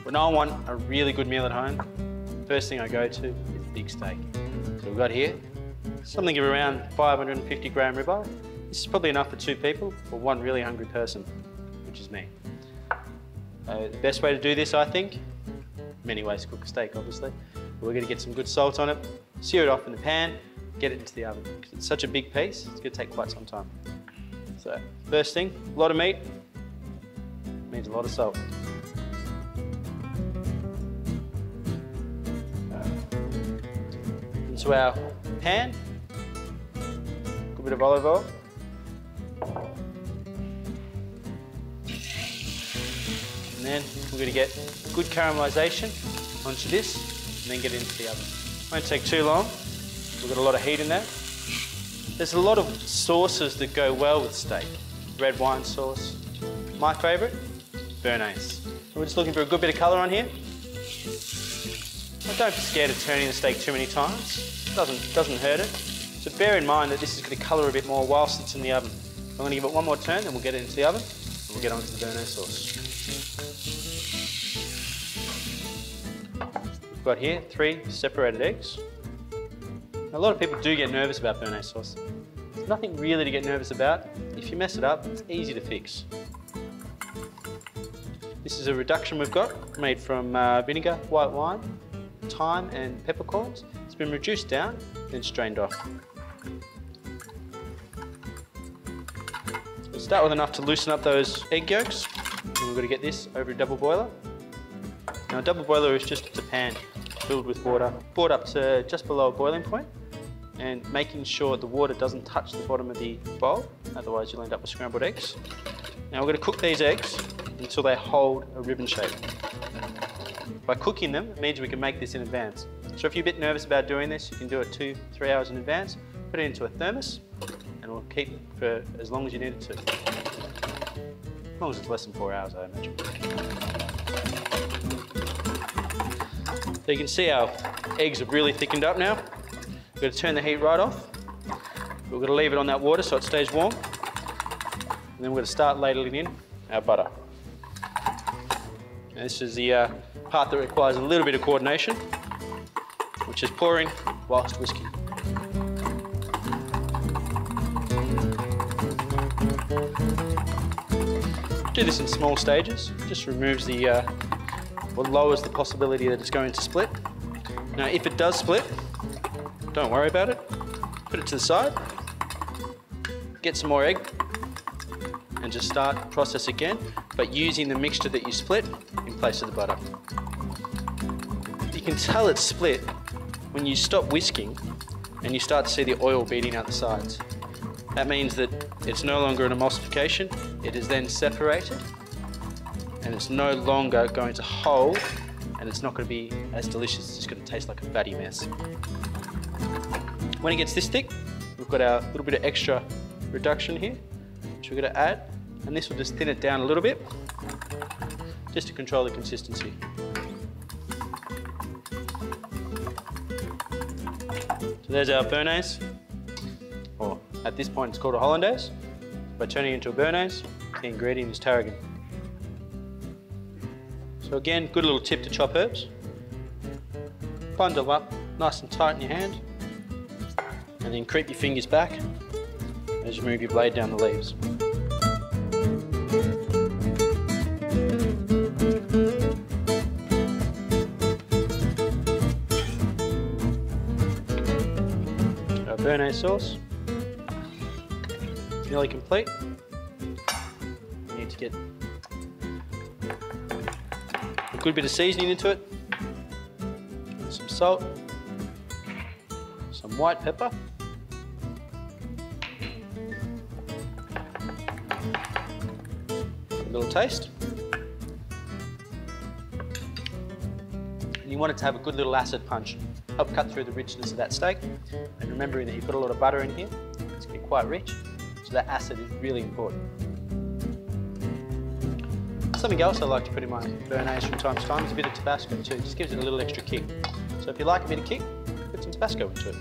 When I want a really good meal at home, first thing I go to is big steak. So we've got here something of around 550 gram ribeye. This is probably enough for 2 people or one really hungry person, which is me. The best way to do this, I think, many ways to cook a steak obviously, but we're going to get some good salt on it, sear it off in the pan, get it into the oven. Because it's such a big piece, it's going to take quite some time. So first thing, a lot of meat means a lot of salt. Into our pan, a good bit of olive oil. And then we're going to get good caramelisation onto this and then get it into the oven. Won't take too long. We've got a lot of heat in there. There's a lot of sauces that go well with steak. Red wine sauce. My favourite, Béarnaise. We're just looking for a good bit of colour on here. Well, don't be scared of turning the steak too many times. It doesn't hurt it. So bear in mind that this is going to colour a bit more whilst it's in the oven. I'm going to give it one more turn, then we'll get it into the oven and we'll get on to the Béarnaise sauce. We've got here 3 separated eggs. A lot of people do get nervous about Béarnaise sauce. There's nothing really to get nervous about. If you mess it up, it's easy to fix. This is a reduction we've got, made from vinegar, white wine, thyme and peppercorns. It's been reduced down, then strained off. We'll start with enough to loosen up those egg yolks. And we're going to get this over a double boiler. Now a double boiler is just a pan filled with water, brought up to just below a boiling point, and making sure the water doesn't touch the bottom of the bowl, otherwise you'll end up with scrambled eggs. Now we're going to cook these eggs until they hold a ribbon shape. By cooking them, it means we can make this in advance. So if you're a bit nervous about doing this, you can do it 2-3 hours in advance, put it into a thermos, and it will keep for as long as you need it to. As long as it's less than 4 hours, I imagine. So you can see our eggs have really thickened up now. We're going to turn the heat right off. We're going to leave it on that water so it stays warm. And then we're going to start ladling in our butter. Now this is the part that requires a little bit of coordination, which is pouring whilst whisking. Do this in small stages. Just removes the, or lowers the possibility that it's going to split. Now if it does split, don't worry about it. Put it to the side. Get some more egg and just start the process again, but using the mixture that you split in place of the butter. You can tell it's split when you stop whisking and you start to see the oil beading out the sides. That means that it's no longer an emulsification, it is then separated and it's no longer going to hold and it's not going to be as delicious, it's just going to taste like a fatty mess. When it gets this thick, we've got our little bit of extra reduction here, which we're going to add, and this will just thin it down a little bit, just to control the consistency. So there's our Béarnaise, or at this point it's called a Hollandaise. By turning it into a Béarnaise, the ingredient is tarragon. So again, good little tip to chop herbs. Bundle up nice and tight in your hand, and then creep your fingers back as you move your blade down the leaves. Our Béarnaise sauce, nearly complete. You need to get a good bit of seasoning into it, some salt, some white pepper, a little taste, and you want it to have a good little acid punch, help cut through the richness of that steak, and remembering that you've got a lot of butter in here, it's going to be quite rich, so that acid is really important. Something else I like to put in my Béarnaise from time to time is a bit of Tabasco too, it just gives it a little extra kick. So if you like a bit of kick, put some Tabasco into it.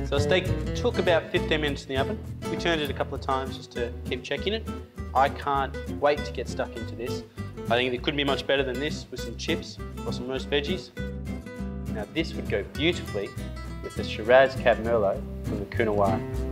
So the steak took about 15 minutes in the oven. We We turned it a couple of times just to keep checking it. I can't wait to get stuck into this. I think it couldn't be much better than this with some chips or some roast veggies. Now this would go beautifully with the Shiraz Cab Merlot from the Coonawarra.